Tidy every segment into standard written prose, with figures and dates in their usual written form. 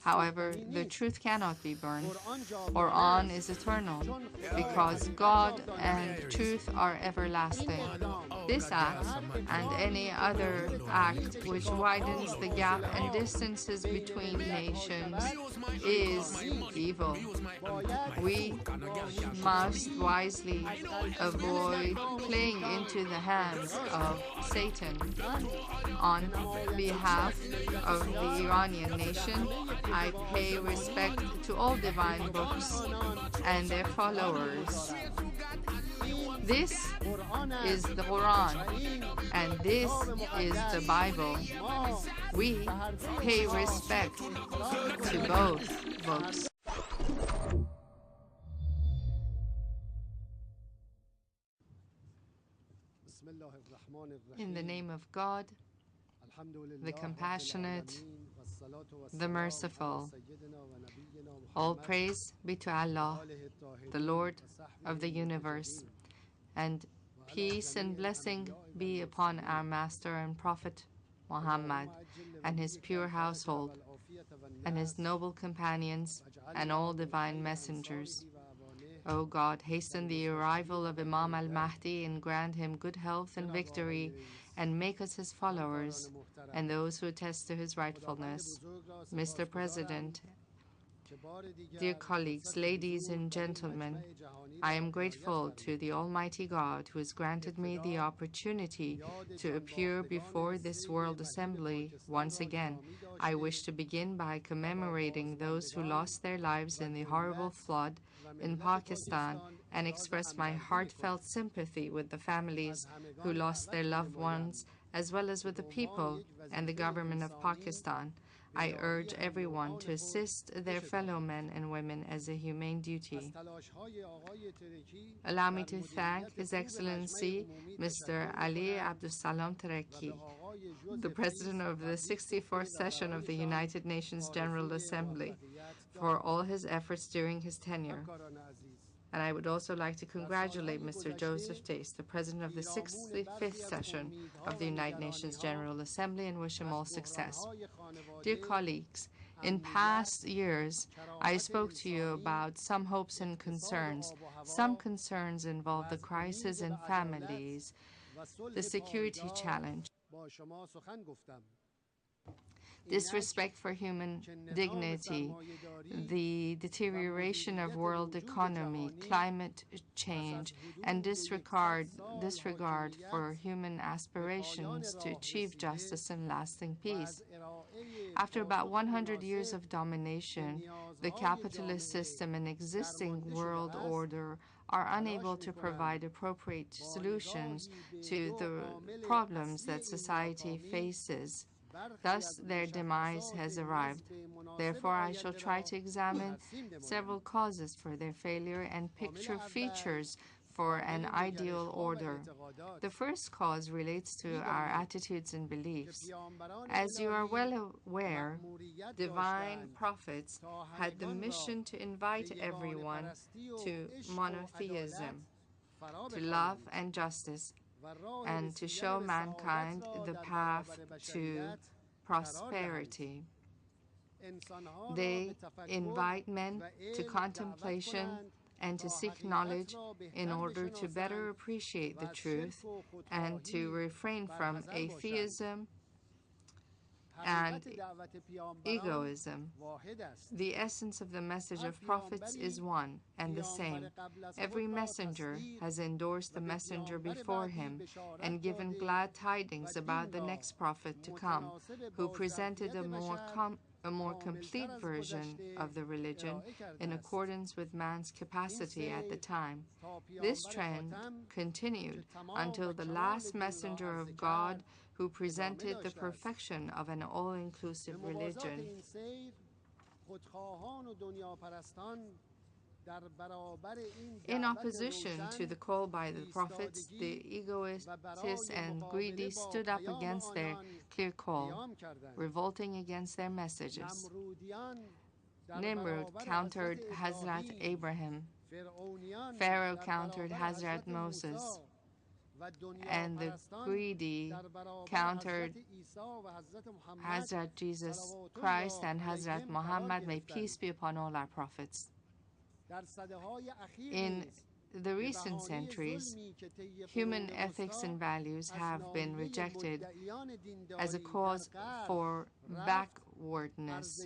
However, the truth cannot be burned. Quran is eternal because God and truth are everlasting. This act and any other act which widens the gap and distances between nations is evil. We must wisely avoid playing into the hands of Satan. On behalf of the Iranian nation, I pay respect to all divine books and their followers. This is the Quran, and this is the Bible. We pay respect to both books. In the name of God, the compassionate, the merciful. All praise be to Allah, the Lord of the universe, and peace and blessing be upon our Master and Prophet Muhammad and his pure household and his noble companions and all divine messengers. O God, hasten the arrival of Imam al-Mahdi and grant him good health and victory, and make us his followers and those who attest to his rightfulness. Mr. President, dear colleagues, ladies and gentlemen, I am grateful to the Almighty God who has granted me the opportunity to appear before this World Assembly once again. I wish to begin by commemorating those who lost their lives in the horrible flood in Pakistan and express my heartfelt sympathy with the families who lost their loved ones, as well as with the people and the government of Pakistan. I urge everyone to assist their fellow men and women as a humane duty. Allow me to thank His Excellency Mr. Ali Abdussalam Tareki, the President of the 64th session of the United Nations General Assembly, for all his efforts during his tenure. And I would also like to congratulate Mr. Joseph Dace, the President of the 65th session of the United Nations General Assembly, and wish him all success. Dear colleagues, in past years, I spoke to you about some hopes and concerns. Some concerns involve the crisis in families, the security challenge, disrespect for human dignity, the deterioration of world economy, climate change, and disregard for human aspirations to achieve justice and lasting peace. After about 100 years of domination, the capitalist system and existing world order are unable to provide appropriate solutions to the problems that society faces. Thus, their demise has arrived. Therefore, I shall try to examine several causes for their failure and picture features for an ideal order. The first cause relates to our attitudes and beliefs. As you are well aware, divine prophets had the mission to invite everyone to monotheism, to love and justice, and to show mankind the path to prosperity. They invite men to contemplation and to seek knowledge in order to better appreciate the truth and to refrain from atheism and egoism. The essence of the message of prophets is one and the same. Every messenger has endorsed the messenger before him and given glad tidings about the next prophet to come, who presented a more complete version of the religion in accordance with man's capacity at the time. This trend continued until the last messenger of God, who presented the perfection of an all-inclusive religion. In opposition to the call by the prophets, the egoists and greedy stood up against their clear call, revolting against their messages. Nimrod countered Hazrat Abraham. Pharaoh countered Hazrat Moses. and the greedy countered Hazrat Jesus Christ and Hazrat Muhammad, may peace be upon all our prophets. In the recent centuries, human ethics and values have been rejected as a cause for backwardness.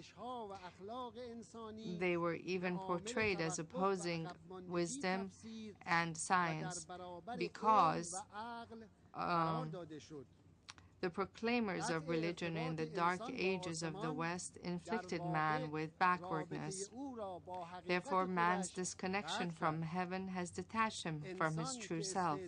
They were even portrayed as opposing wisdom and science because the proclaimers of religion in the dark ages of the West inflicted man with backwardness. Therefore, man's disconnection from heaven has detached him from his true self.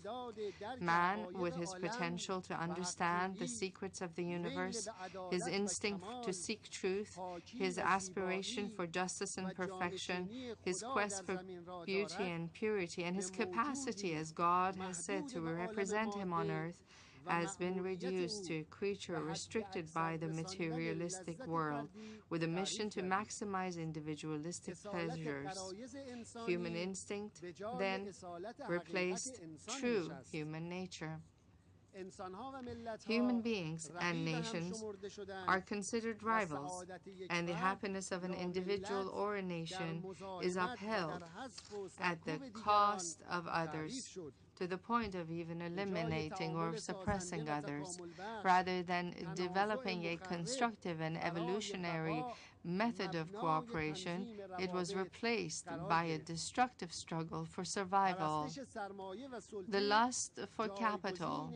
Man, with his potential to understand the secrets of the universe, his instinct to seek truth, his aspiration for justice and perfection, his quest for beauty and purity, and his capacity, as God has said, to represent him on earth, has been reduced to a creature restricted by the materialistic world, with a mission to maximize individualistic pleasures. Human instinct then replaced true human nature. Human beings and nations are considered rivals, and the happiness of an individual or a nation is upheld at the cost of others, to the point of even eliminating or suppressing others. Rather than developing a constructive and evolutionary method of cooperation, it was replaced by a destructive struggle for survival. The lust for capital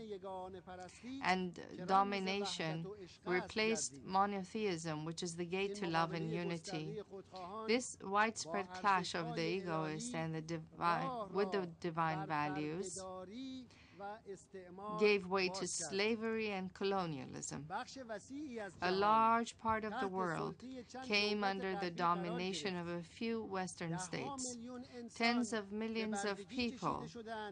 and domination replaced monotheism, which is the gate to love and unity. This widespread clash of the egoist and the divine values gave way to slavery and colonialism. A large part of the world came under the domination of a few Western states. Tens of millions of people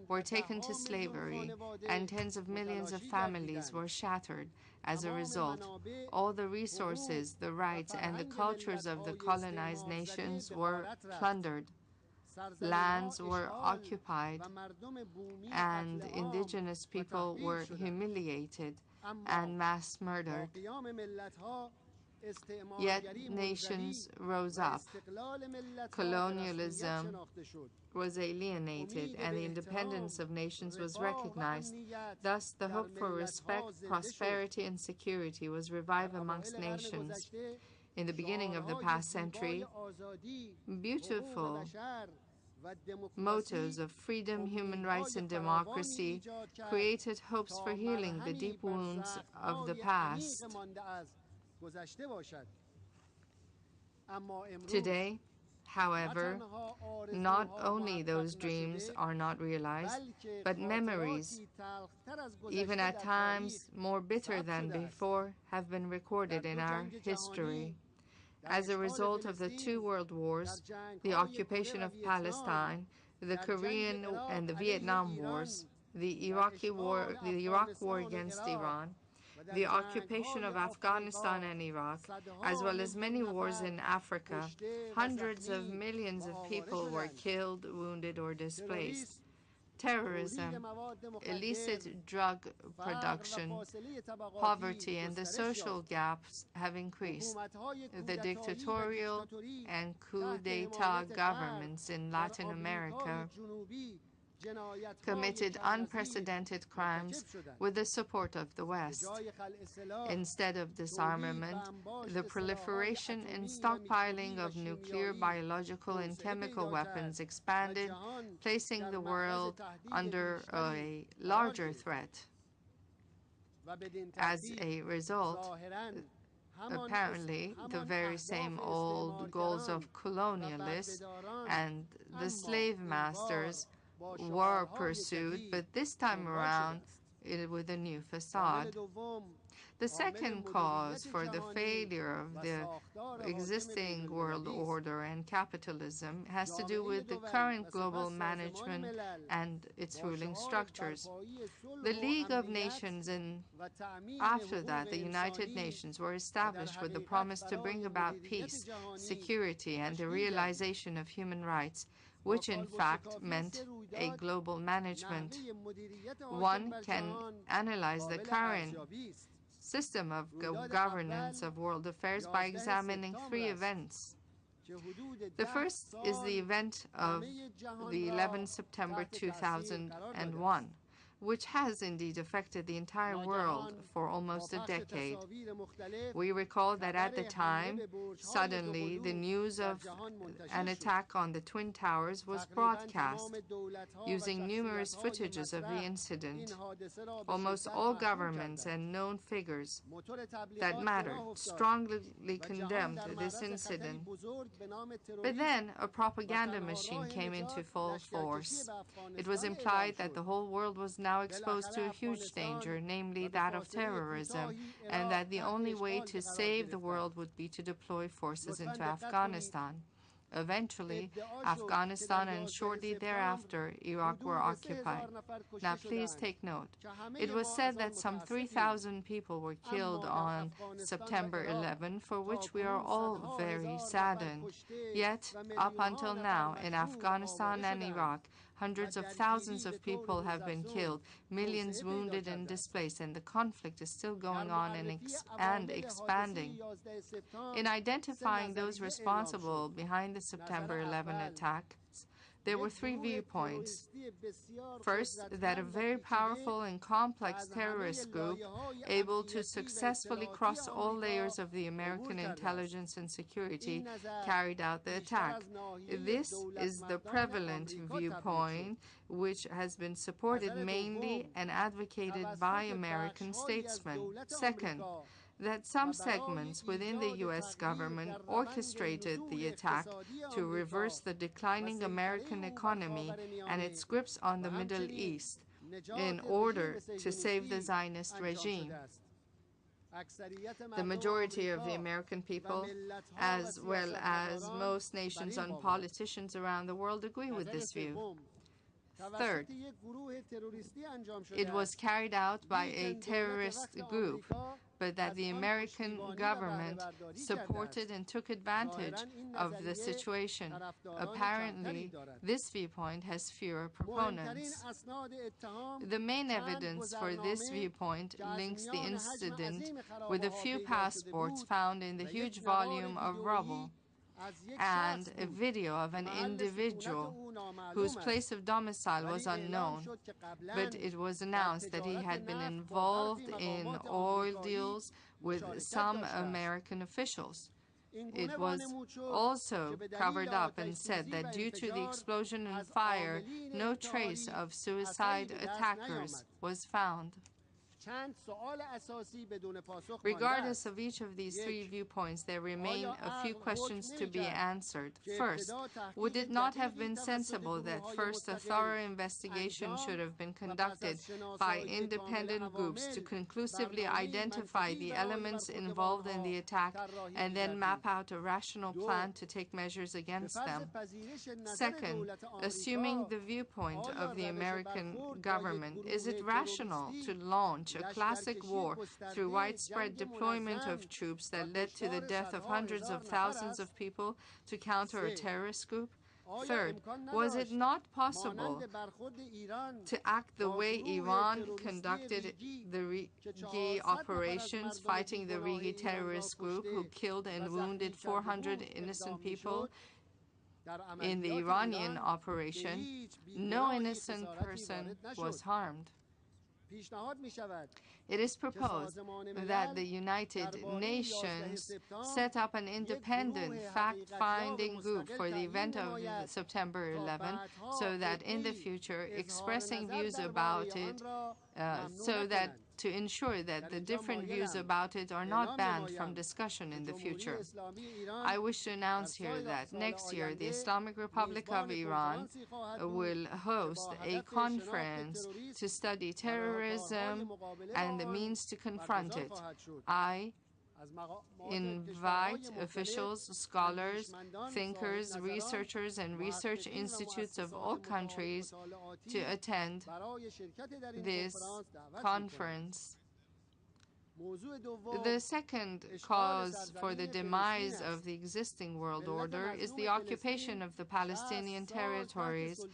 were taken to slavery, and tens of millions of families were shattered. As a result, all the resources, the rights, and the cultures of the colonized nations were plundered. Lands were occupied, and indigenous people were humiliated and mass murdered. Yet nations rose up. Colonialism was alienated, and the independence of nations was recognized. Thus, the hope for respect, prosperity, and security was revived amongst nations. In the beginning of the past century, beautiful mottos of freedom, human rights, and democracy created hopes for healing the deep wounds of the past. Today, however, not only those dreams are not realized, but memories, even at times more bitter than before, have been recorded in our history. As a result of the two world wars, the occupation of Palestine, the Korean and the Vietnam Wars, the Iraq war against Iran, the occupation of Afghanistan and Iraq, as well as many wars in Africa, hundreds of millions of people were killed, wounded, or displaced. Terrorism, illicit drug production, poverty, and the social gaps have increased. The dictatorial and coup d'etat governments in Latin America committed unprecedented crimes with the support of the West. Instead of disarmament, the proliferation and stockpiling of nuclear, biological, and chemical weapons expanded, placing the world under a larger threat. As a result, apparently, the very same old goals of colonialists and the slave masters were pursued, but this time around with a new facade. The second cause for the failure of the existing world order and capitalism has to do with the current global management and its ruling structures. The League of Nations and after that the United Nations were established with the promise to bring about peace, security, and the realization of human rights. which in fact meant a global management. One can analyze the current system of governance of world affairs by examining three events. The first is the event of the 11th September 2001, which has indeed affected the entire world for almost a decade. We recall that at the time, suddenly, the news of an attack on the Twin Towers was broadcast, using numerous footages of the incident. Almost all governments and known figures that mattered strongly condemned this incident. But then a propaganda machine came into full force. It was implied that the whole world was now exposed to a huge danger, namely that of terrorism, and that the only way to save the world would be to deploy forces into Afghanistan. Eventually, Afghanistan and shortly thereafter, Iraq were occupied. Now, please take note. It was said that some 3,000 people were killed on September 11, for which we are all very saddened. Yet, up until now, in Afghanistan and Iraq, hundreds of thousands of people have been killed, millions wounded and displaced, and the conflict is still going on and expanding. In identifying those responsible behind the September 11 attacks, there were three viewpoints. First, that a very powerful and complex terrorist group able to successfully cross all layers of the American intelligence and security carried out the attack. This is the prevalent viewpoint, which has been supported mainly and advocated by American statesmen. Second, that some segments within the U.S. government orchestrated the attack to reverse the declining American economy and its grips on the Middle East in order to save the Zionist regime. The majority of the American people, as well as most nations and politicians around the world, agree with this view. Third, it was carried out by a terrorist group, but that the American government supported and took advantage of the situation. Apparently, this viewpoint has fewer proponents. The main evidence for this viewpoint links the incident with a few passports found in the huge volume of rubble and a video of an individual whose place of domicile was unknown, but it was announced that he had been involved in oil deals with some American officials. It was also covered up and said that due to the explosion and fire, no trace of suicide attackers was found. Regardless of each of these three viewpoints, there remain a few questions to be answered. First, would it not have been sensible that first a thorough investigation should have been conducted by independent groups to conclusively identify the elements involved in the attack and then map out a rational plan to take measures against them? Second, assuming the viewpoint of the American government, is it rational to launch a classic war through widespread deployment of troops that led to the death of hundreds of thousands of people to counter a terrorist group? Third, was it not possible to act the way Iran conducted the Rigi operations, fighting the Rigi terrorist group who killed and wounded 400 innocent people? In the Iranian operation, no innocent person was harmed. It is proposed that the United Nations set up an independent fact-finding group for the event of September 11, so that in the future, expressing views about it, to ensure that the different views about it are not banned from discussion in the future. I wish to announce here that next year, the Islamic Republic of Iran will host a conference to study terrorism and the means to confront it. I invite officials, scholars, thinkers, researchers, and research institutes of all countries to attend this conference. The second cause for the demise of the existing world order is the occupation of the Palestinian territories.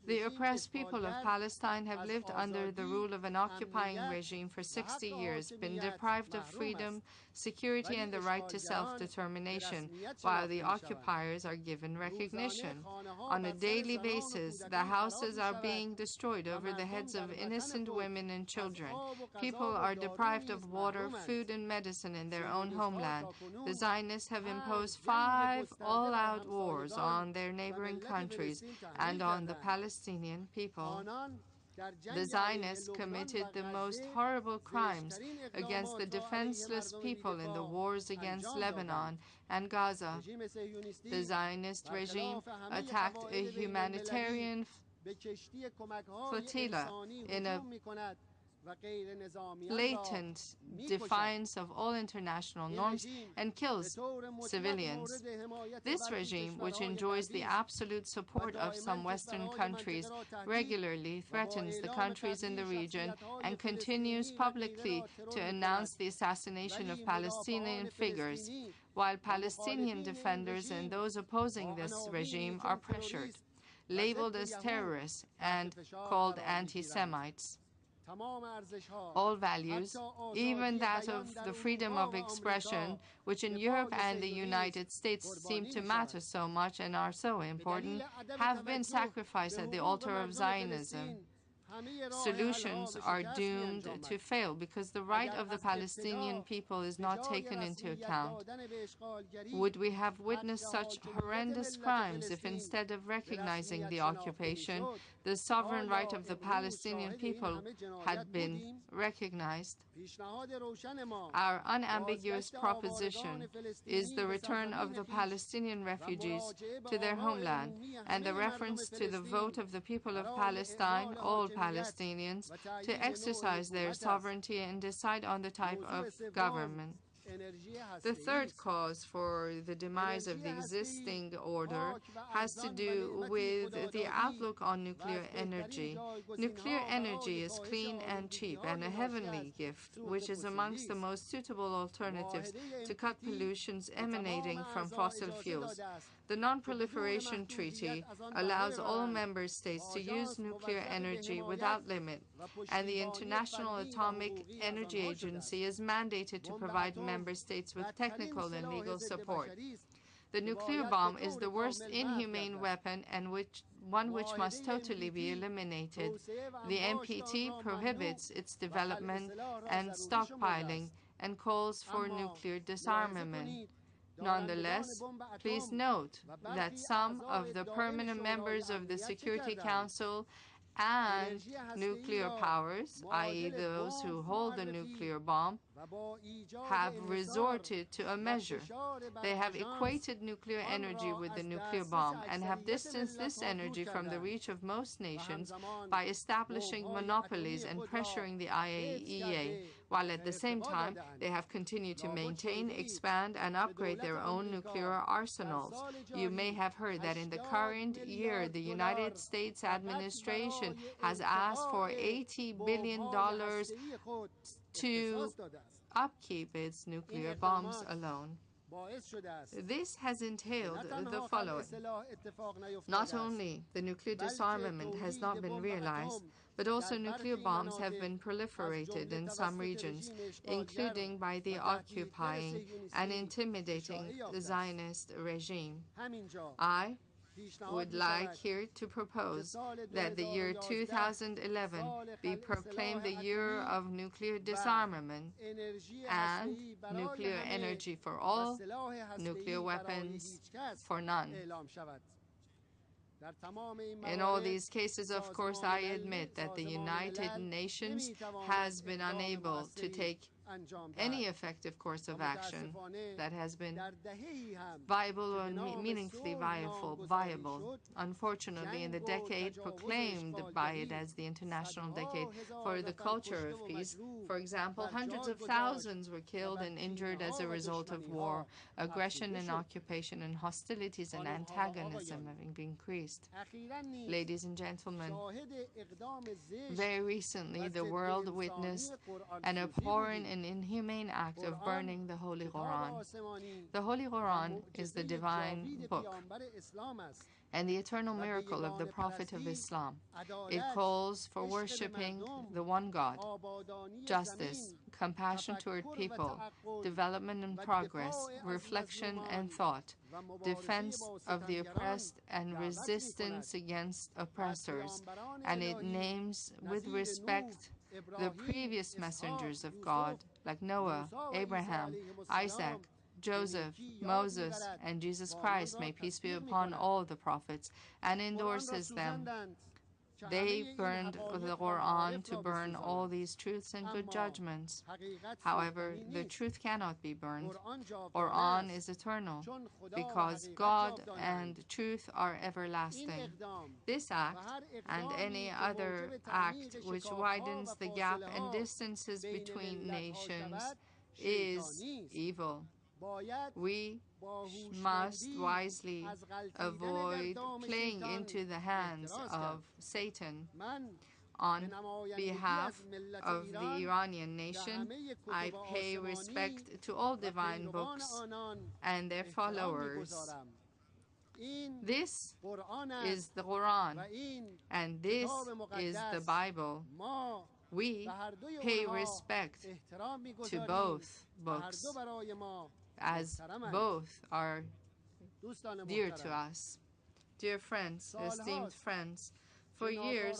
The oppressed people of Palestine have lived under the rule of an occupying regime for 60 years, been deprived of freedom, security, and the right to self-determination, while the occupiers are given recognition. On a daily basis, the houses are being destroyed over the heads of innocent women and children. People are deprived of water, food, and medicine in their own homeland. The Zionists have imposed 5 all-out wars on their neighboring countries and on the Palestinian people. The Zionists committed the most horrible crimes against the defenseless people in the wars against Lebanon and Gaza. The Zionist regime attacked a humanitarian flotilla in a blatant defiance of all international norms and kills civilians. This regime, which enjoys the absolute support of some Western countries, regularly threatens the countries in the region and continues publicly to announce the assassination of Palestinian figures, while Palestinian defenders and those opposing this regime are pressured, labeled as terrorists, and called anti-Semites. All values, even that of the freedom of expression, which in Europe and the United States seem to matter so much and are so important, have been sacrificed at the altar of Zionism. Solutions are doomed to fail because the right of the Palestinian people is not taken into account. Would we have witnessed such horrendous crimes if instead of recognizing the occupation, the sovereign right of the Palestinian people had been recognized? Our unambiguous proposition is the return of the Palestinian refugees to their homeland and the reference to the vote of the people of Palestine, all Palestinians, to exercise their sovereignty and decide on the type of government. The third cause for the demise of the existing order has to do with the outlook on nuclear energy. Nuclear energy is clean and cheap and a heavenly gift, which is amongst the most suitable alternatives to cut pollutions emanating from fossil fuels. The Non-Proliferation Treaty allows all member states to use nuclear energy without limit, and the International Atomic Energy Agency is mandated to provide member states with technical and legal support. The nuclear bomb is the worst inhumane weapon and one which must totally be eliminated. The NPT prohibits its development and stockpiling and calls for nuclear disarmament. Nonetheless, please note that some of the permanent members of the Security Council and nuclear powers, i.e. those who hold the nuclear bomb, have resorted to a measure. They have equated nuclear energy with the nuclear bomb and have distanced this energy from the reach of most nations by establishing monopolies and pressuring the IAEA, while at the same time they have continued to maintain, expand, and upgrade their own nuclear arsenals. You may have heard that in the current year, the United States administration has asked for $80 billion to upkeep its nuclear bombs alone. This has entailed the following. Not only the nuclear disarmament has not been realized, but also nuclear bombs have been proliferated in some regions, including by the occupying and intimidating Zionist regime. I would like here to propose that the year 2011 be proclaimed the year of nuclear disarmament and nuclear energy for all, nuclear weapons for none. In all these cases, of course, I admit that the United Nations has been unable to take any effective course of action that has been viable or meaningfully viable. Unfortunately, in the decade proclaimed by it as the International Decade for the Culture of Peace, for example, hundreds of thousands were killed and injured as a result of war, aggression and occupation, and hostilities and antagonism having increased. Ladies and gentlemen, very recently the world witnessed an abhorrent and inhumane act of burning the Holy Quran. The Holy Quran is the divine book and the eternal miracle of the Prophet of Islam. It calls for worshipping the one God, justice, compassion toward people, development and progress, reflection and thought, defense of the oppressed and resistance against oppressors, and it names with respect the previous messengers of God, like Noah, Abraham, Isaac, Joseph, Moses, and Jesus Christ, may peace be upon all the prophets, and endorses them. They burned the Quran to burn all these truths and good judgments. However, the truth cannot be burned. Quran is eternal because God and truth are everlasting. This act and any other act which widens the gap and distances between nations is evil. We must wisely avoid playing into the hands of Satan. On behalf of the Iranian nation, I pay respect to all divine books and their followers. This is the Quran, and this is the Bible. We pay respect to both books, as both are dear to us. Dear friends, esteemed friends, for years,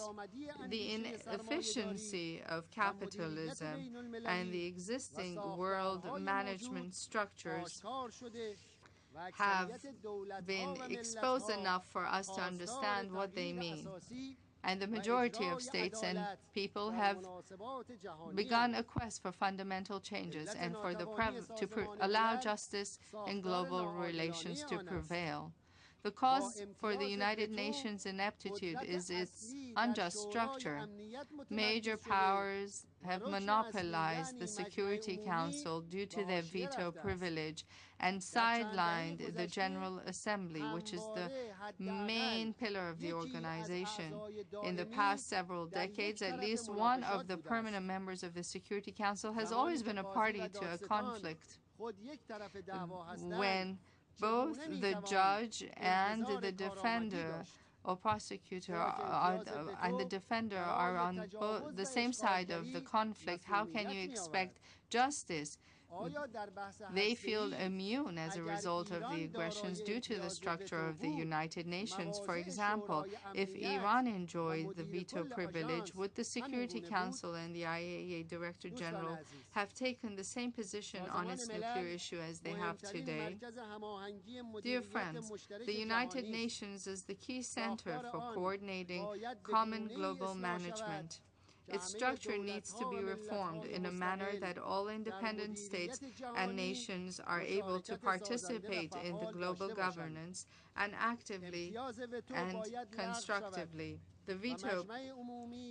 the inefficiency of capitalism and the existing world management structures have been exposed enough for us to understand what they mean. And the majority of states and people have begun a quest for fundamental changes and for allow justice in global relations to prevail. The cause for the United Nations ineptitude is its unjust structure. Major powers have monopolized the Security Council due to their veto privilege and sidelined the General Assembly, which is the main pillar of the organization. In the past several decades, at least one of the permanent members of the Security Council has always been a party to a conflict. When both the judge and the defender or prosecutor and the defender are on the same side of the conflict, how can you expect justice? They feel immune as a result of the aggressions due to the structure of the United Nations. For example, if Iran enjoyed the veto privilege, would the Security Council and the IAEA Director General have taken the same position on its nuclear issue as they have today? Dear friends, the United Nations is the key center for coordinating common global management. Its structure needs to be reformed in a manner that all independent states and nations are able to participate in the global governance and actively and constructively. The veto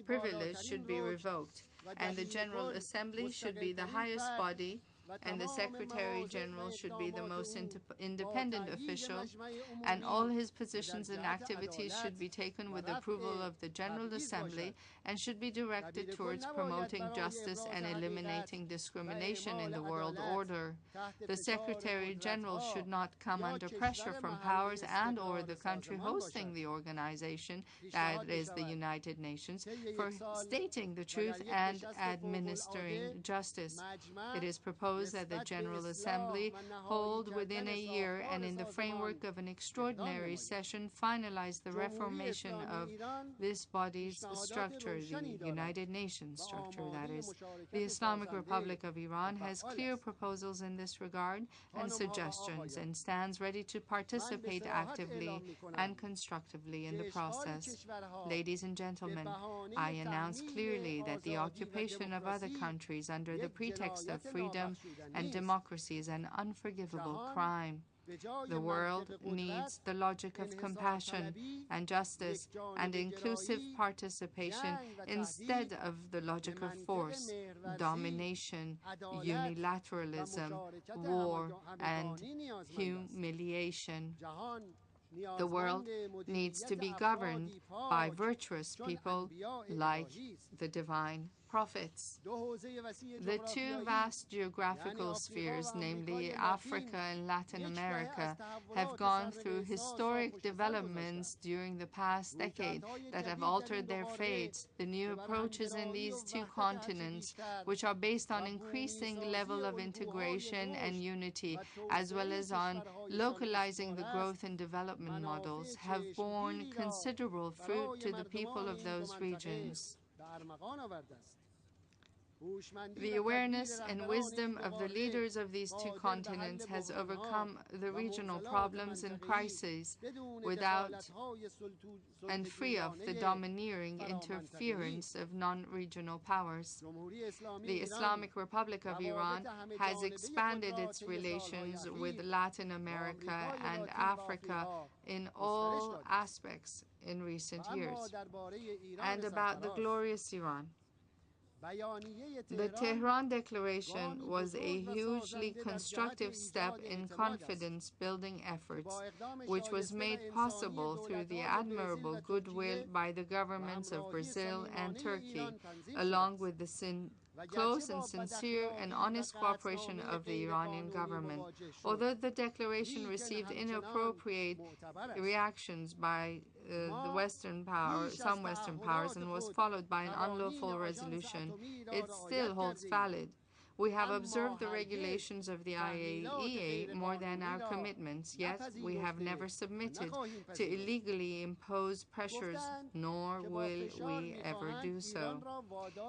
privilege should be revoked, and the General Assembly should be the highest body, and the Secretary General should be the most independent official, and all his positions and activities should be taken with approval of the General Assembly and should be directed towards promoting justice and eliminating discrimination in the world order. The Secretary General should not come under pressure from powers and or the country hosting the organization, that is the United Nations, for stating the truth and administering justice. It is proposed that the General Assembly hold within a year and in the framework of an extraordinary session finalize the reformation of this body's structure, the United Nations structure, that is. The Islamic Republic of Iran has clear proposals in this regard and suggestions and stands ready to participate actively and constructively in the process. Ladies and gentlemen, I announce clearly that the occupation of other countries under the pretext of freedom and democracy is an unforgivable crime. The world needs the logic of compassion and justice and inclusive participation instead of the logic of force, domination, unilateralism, war, and humiliation. The world needs to be governed by virtuous people like the divine prophets. The two vast geographical spheres, namely Africa and Latin America, have gone through historic developments during the past decade that have altered their fates. The new approaches in these two continents, which are based on increasing level of integration and unity, as well as on localizing the growth and development models, have borne considerable fruit to the people of those regions. The awareness and wisdom of the leaders of these two continents has overcome the regional problems and crises without and free of the domineering interference of non-regional powers. The Islamic Republic of Iran has expanded its relations with Latin America and Africa in all aspects in recent years. And about the glorious Iran. The Tehran Declaration was a hugely constructive step in confidence-building efforts, which was made possible through the admirable goodwill by the governments of Brazil and Turkey, along with the close and sincere and honest cooperation of the Iranian government. Although the declaration received inappropriate reactions by some Western powers, and was followed by an unlawful resolution, it still holds valid. We have observed the regulations of the IAEA more than our commitments, yet we have never submitted to illegally impose pressures, nor will we ever do so.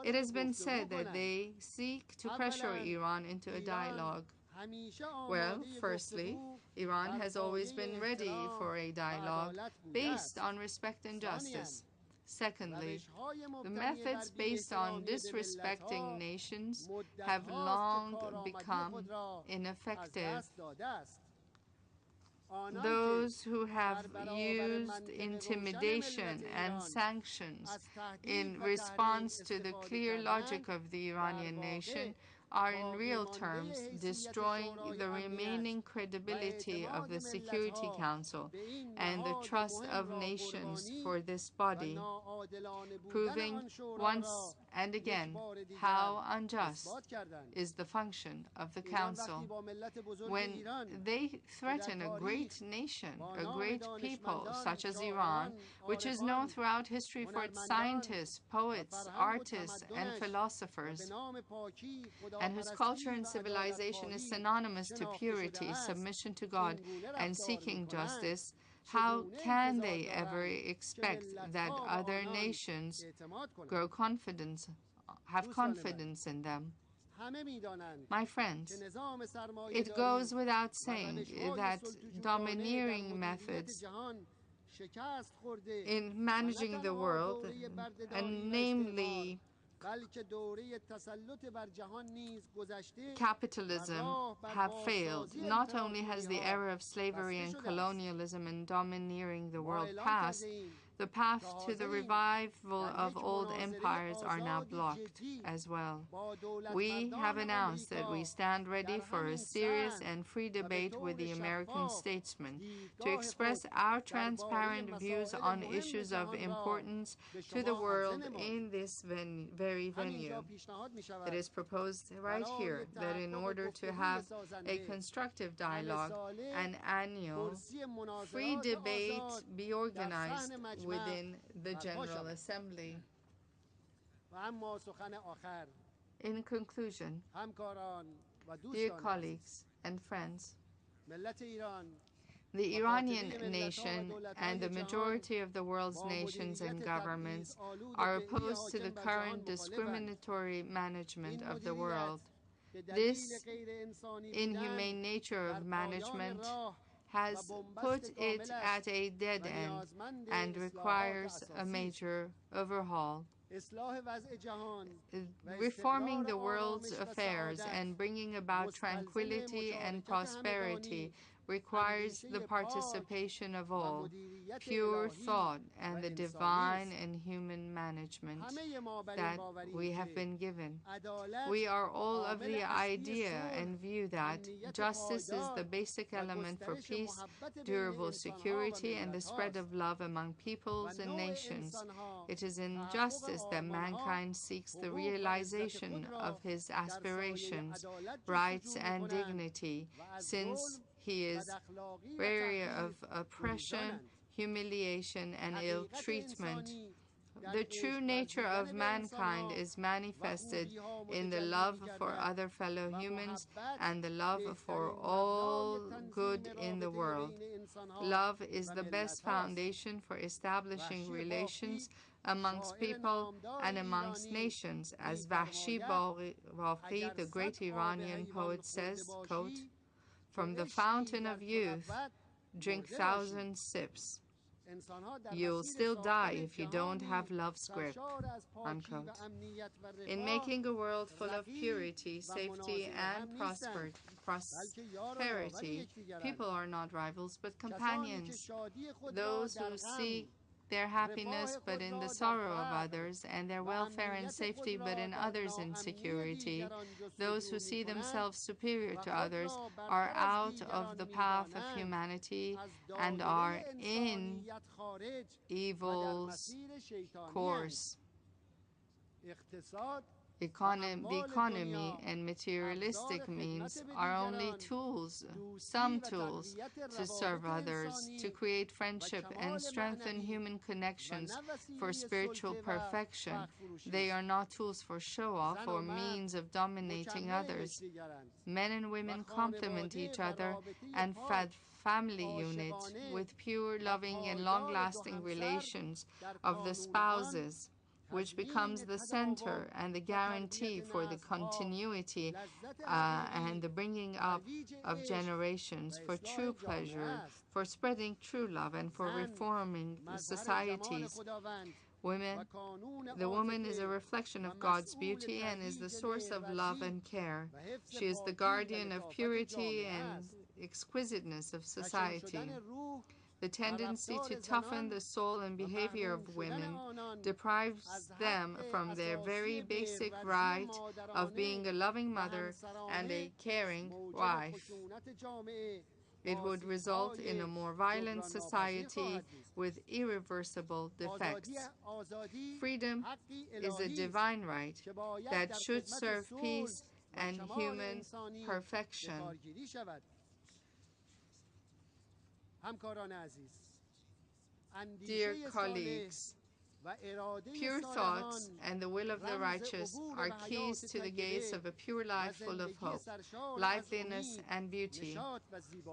It has been said that they seek to pressure Iran into a dialogue. Well, firstly, Iran has always been ready for a dialogue based on respect and justice. Secondly, the methods based on disrespecting nations have long become ineffective. Those who have used intimidation and sanctions in response to the clear logic of the Iranian nation are in real terms destroying the remaining credibility of the Security Council and the trust of nations for this body, proving once and again how unjust is the function of the Council. When they threaten a great nation, a great people such as Iran, which is known throughout history for its scientists, poets, artists, and philosophers, and whose culture and civilization is synonymous to purity, submission to God, and seeking justice, how can they ever expect that other nations have confidence in them? My friends, it goes without saying that domineering methods in managing the world, and namely capitalism, have failed. Not only has the era of slavery and colonialism and domineering the world passed, the path to the revival of old empires are now blocked as well. We have announced that we stand ready for a serious and free debate with the American statesmen to express our transparent views on issues of importance to the world in this very venue. It is proposed right here that in order to have a constructive dialogue, an annual free debate be organized within the General Assembly. In conclusion, dear colleagues and friends, the Iranian nation and the majority of the world's nations and governments are opposed to the current discriminatory management of the world. This inhumane nature of management has put it at a dead end and requires a major overhaul. Reforming the world's affairs and bringing about tranquility and prosperity requires the participation of all, pure thought, and the divine and human management that we have been given. We are all of the idea and view that justice is the basic element for peace, durable security, and the spread of love among peoples and nations. It is in justice that mankind seeks the realization of his aspirations, rights, and dignity, since he is weary of oppression, humiliation, and ill treatment. The true nature of mankind is manifested in the love for other fellow humans and the love for all good in the world. Love is the best foundation for establishing relations amongst people and amongst nations. As Vahshi Baqi, the great Iranian poet says, quote, "From the fountain of youth, drink 1,000 sips. You'll still die if you don't have love's grip," unquote. In making a world full of purity, safety, and prosperity, people are not rivals but companions. Those who seek their happiness but in the sorrow of others, and their welfare and safety but in others' insecurity, those who see themselves superior to others, are out of the path of humanity and are in evil's course. The economy and materialistic means are only tools, some tools, to serve others, to create friendship and strengthen human connections for spiritual perfection. They are not tools for show-off or means of dominating others. Men and women complement each other and family unit with pure, loving, and long-lasting relations of the spouses, which becomes the center and the guarantee for the continuity and the bringing up of generations, for true pleasure, for spreading true love, and for reforming societies. The woman is a reflection of God's beauty and is the source of love and care. She is the guardian of purity and exquisiteness of society. The tendency to toughen the soul and behavior of women deprives them from their very basic right of being a loving mother and a caring wife. It would result in a more violent society with irreversible defects. Freedom is a divine right that should serve peace and human perfection. Dear colleagues, pure thoughts and the will of the righteous are keys to the gates of a pure life full of hope, liveliness, and beauty.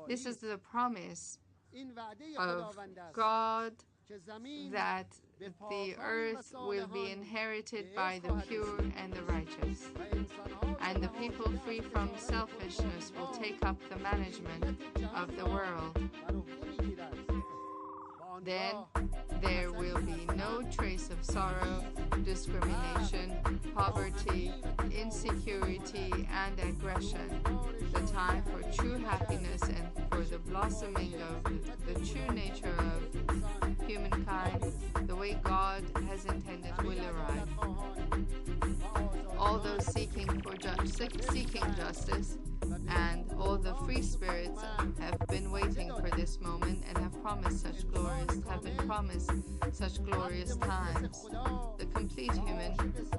This is the promise of God that the earth will be inherited by the pure and the righteous, and the people free from selfishness will take up the management of the world. Then there will be no trace of sorrow, discrimination, poverty, insecurity, and aggression. The time for true happiness and for the blossoming of the true nature of humankind, the way God has intended, will arrive. All those seeking justice and all the free spirits have been waiting for this moment and have been promised such glorious times. The complete human,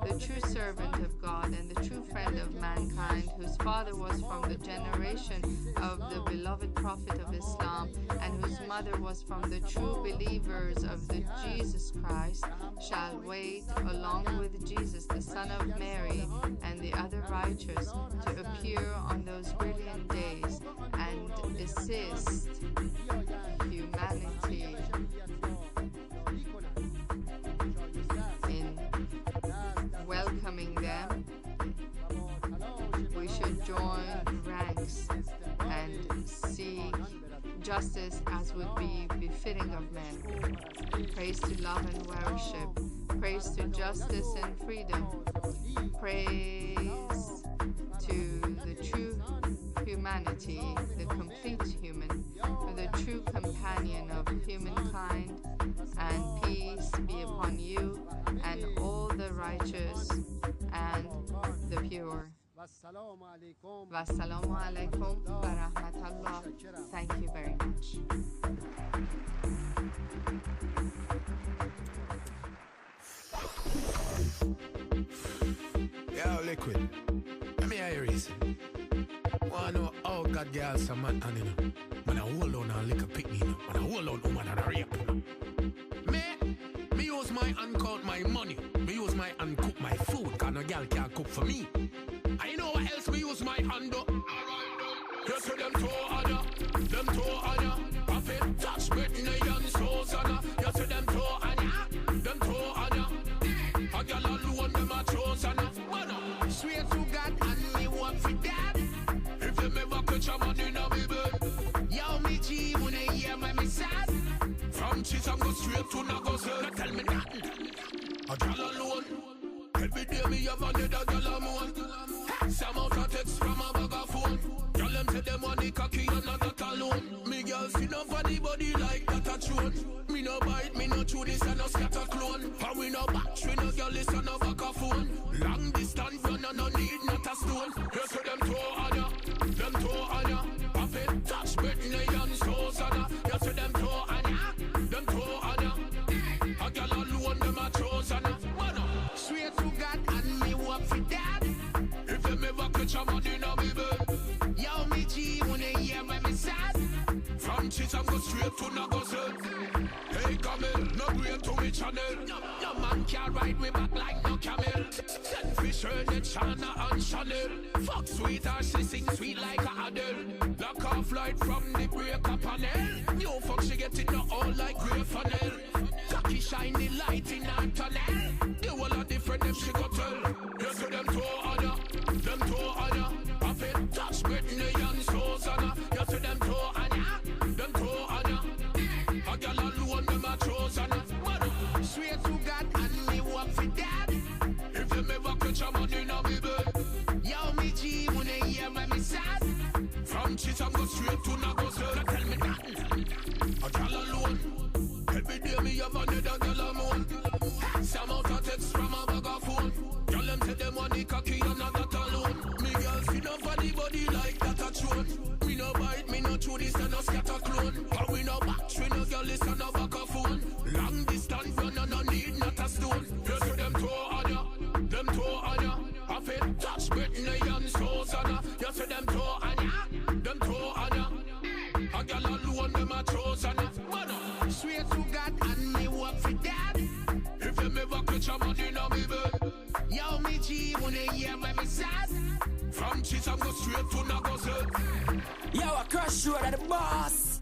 the true servant of God and the true friend of mankind, whose father was from the generation of the beloved Prophet of Islam and whose mother was from the true believers of the Jesus Christ, shall wait along with Jesus, the Son of Mary, and the other righteous to appear on those brilliant days and assist humanity in welcoming them. We should join ranks and seek justice as would be befitting of men. Praise to love and worship. Praise to justice and freedom. Praise to the true humanity, the complete human, true companion of humankind, and peace be upon you and all the righteous and the pure. Wassalamu alaikum wa rahmatullah. Thank you very much. Yo, Liquid, let me hear your reason. Wanna know how God girls some man and you know. Man, I hold on and lick a pick me, you know. Man, I hold on woman and a rape, you know. Me use my hand count my money. Me use my hand cook my food, cause no girl can't cook for me. And you know what else me use my hand do? You see them two other, I feel touch Britney and Susanna. You see them two other. A girl alone them a chosen. Swear to God and me work for that. If them ever catch a man in a me bed, yo me G when I hear my sad. From cheese I go straight to Nagosa. Not tell me nothing. A girl alone. Every day me have another girl alone. Some out a text from a bag of phone. Girl them say them want the cocky and not that alone. Me girl see no funny body like that a throne. Me no bite, me no chew this and no scatter clone. And we no batch, we no girl listen no back a phone. Long distance run and no need not a stone. You see them two other. I feel touch Britney and Susanna. You see them two other. A girl alone them a chosen. Swear to God and me work for that. If them ever catch a man in a me bed, yo me G when they hear me sad. From cheese I go straight to Nagosa. Hey camel, no great to me channel. No man can ride me back like no camel. Send Fisher, the China and Chanel. Fuck sweet or she sing sweet like a Adele. Lock off light from the breaker panel. New fuck she get it no all like grey funnel. Cocky shiny light in her tunnel. The whole are different them she go tell. You see them two other. I feel touch Britney and Susanna. You see them two other. A girl alone them a chosen. Swear to God and me work for that. If them ever catch a man in a me bed, yo me G when they hear me sad. From cheese I go straight to Nagosa. Don't tell me nothing. A girl alone. Every day me have another girl alone. Some out a text from a bag of phone. Girl them say them want the cocky and not that alone. Me girl see no funny body like that a throne. Me no bite, me no chew this and no scatter clone. But we no batch, we no girl listen no back a phone. Long distance run and no need not a stone. You see them two other. I feel touch Britney and Susanna. You see them two other. A girl alone them a chosen. Swear to God and me work for that. If them ever catch a man in a me bed, yo me G when they hear me sad. From cheese I go straight to Nagosa. Yo, I crush you at the boss.